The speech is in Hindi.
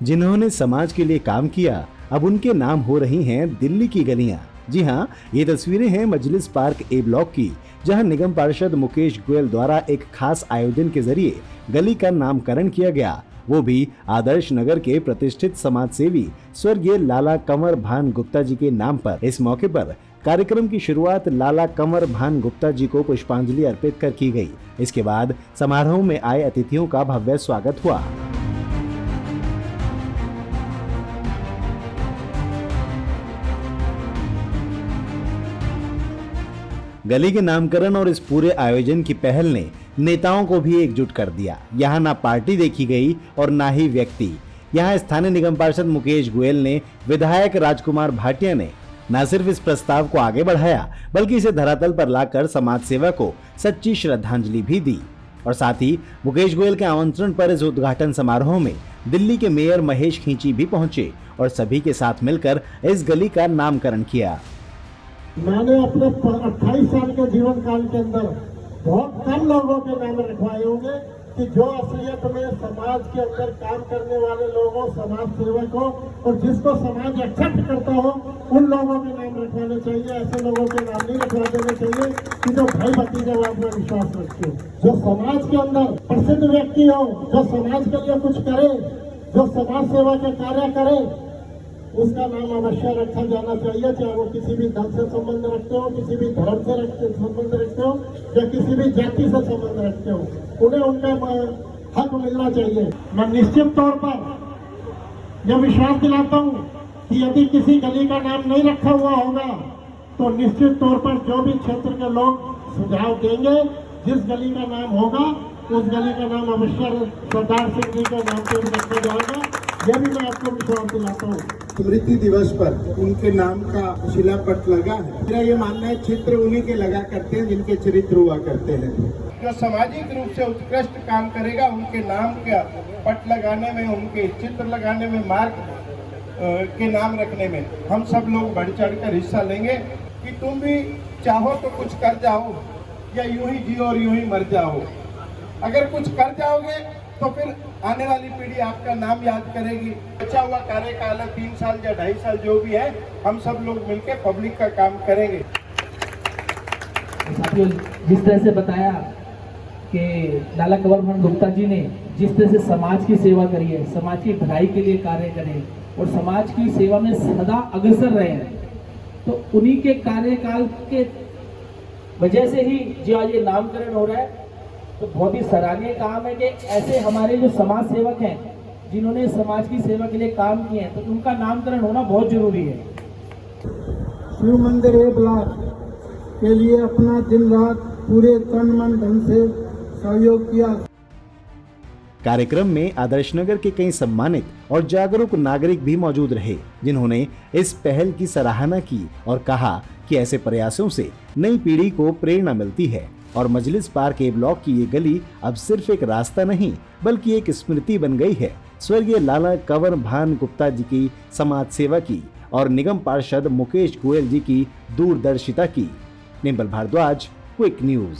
जिन्होंने समाज के लिए काम किया, अब उनके नाम हो रही हैं दिल्ली की गलियां। जी हां, ये तस्वीरें हैं मजलिस पार्क ए ब्लॉक की, जहां निगम पार्षद मुकेश गोयल द्वारा एक खास आयोजन के जरिए गली का नामकरण किया गया, वो भी आदर्श नगर के प्रतिष्ठित समाज सेवी स्वर्गीय लाला कंवर भान गुप्ता जी के नाम पर। इस मौके पर कार्यक्रम की शुरुआत लाला कंवर भान गुप्ता जी को पुष्पांजलि अर्पित कर की गई। इसके बाद समारोह में आए अतिथियों का भव्य स्वागत हुआ। गली के नामकरण और इस पूरे आयोजन की पहल ने नेताओं को भी एकजुट कर दिया। यहाँ ना पार्टी देखी गई और ना ही व्यक्ति। यहाँ स्थानीय निगम पार्षद मुकेश गोयल ने, विधायक राजकुमार भाटिया ने न सिर्फ इस प्रस्ताव को आगे बढ़ाया, बल्कि इसे धरातल पर लाकर समाज सेवा को सच्ची श्रद्धांजलि भी दी। और साथ ही मुकेश गोयल के आमंत्रण पर इस उद्घाटन समारोह में दिल्ली के मेयर महेश खींची भी पहुंचे और सभी के साथ मिलकर इस गली का नामकरण किया। मैंने अपने 28 साल के जीवन काल के अंदर बहुत कम लोगों के नाम रखवाए होंगे कि जो असलियत में समाज के अंदर काम करने वाले लोगों, समाज सेवकों और जिसको समाज एक्सेप्ट करता हो, उन लोगों के नाम रखवाने चाहिए। ऐसे लोगों के नाम नहीं रखवा देने चाहिए कि जो भाई भतीजावाद में विश्वास रखते हो, जो समाज के अंदर प्रसिद्ध व्यक्ति हो, जो समाज के लिए कुछ करे, जो समाज सेवा के कार्य करे, उसका नाम अवश्य रखा जाना चाहिए। चाहे वो किसी भी दल से संबंध रखते हो, किसी भी धर्म से संबंध रखते हो या किसी भी जाति से संबंध रखते हो, उन्हें उनका हक मिलना चाहिए। मैं निश्चित तौर पर यह विश्वास दिलाता हूँ कि यदि किसी गली का नाम नहीं रखा हुआ होगा तो निश्चित तौर पर जो भी क्षेत्र के लोग सुझाव देंगे, जिस गली का नाम होगा उस गली का नाम अवश्य सरदार सिंह जी के नाम पर रखा जाएगा। यह भी मैं आपको विश्वास दिलाता हूँ। स्मृति दिवस पर उनके नाम का शिलापट लगा है। मेरा ये मानना है चित्र उन्हीं के लगा करते हैं जिनके चरित्र हुआ करते हैं। जो सामाजिक रूप से उत्कृष्ट काम करेगा, उनके नाम का पट लगाने में, उनके चित्र लगाने में, मार्ग के नाम रखने में हम सब लोग बढ़ चढ़ कर हिस्सा लेंगे कि तुम भी चाहो तो कुछ कर जाओ या यूं ही जियो और यूं ही मर जाओ। अगर कुछ कर जाओगे तो फिर आने वाली पीढ़ी आपका नाम याद करेगी। बचा हुआ कार्यकाल है 3 साल या 2.5 साल जो भी है, हम सब लोग मिलकर पब्लिक का काम करेंगे। साथियों, जिस तरह से बताया कि लाला कंवर भान गुप्ता जी ने जिस तरह से समाज की सेवा करी है, समाज की भलाई के लिए कार्य करे और समाज की सेवा में सदा अग्रसर रहे हैं, तो उन्हीं के कार्यकाल के वजह से ही जो आज ये नामकरण हो रहा है, तो बहुत ही सराहनीय काम है कि ऐसे हमारे जो समाज सेवक हैं जिन्होंने समाज की सेवा के लिए काम किए हैं, तो उनका नामकरण होना बहुत जरूरी है। शिव मंदिर ए ब्लॉक के लिए अपना दिन रात पूरे तन मन धन से सहयोग किया। कार्यक्रम में आदर्श नगर के कई सम्मानित और जागरूक नागरिक भी मौजूद रहे, जिन्होंने इस पहल की सराहना की और कहा कि ऐसे प्रयासों से नई पीढ़ी को प्रेरणा मिलती है और मजलिस पार्क ए ब्लॉक की ये गली अब सिर्फ एक रास्ता नहीं, बल्कि एक स्मृति बन गई है स्वर्गीय लाला कंवर भान गुप्ता जी की समाज सेवा की और निगम पार्षद मुकेश गोयल जी की दूरदर्शिता की। Nimbal Bhardwaj, quick news.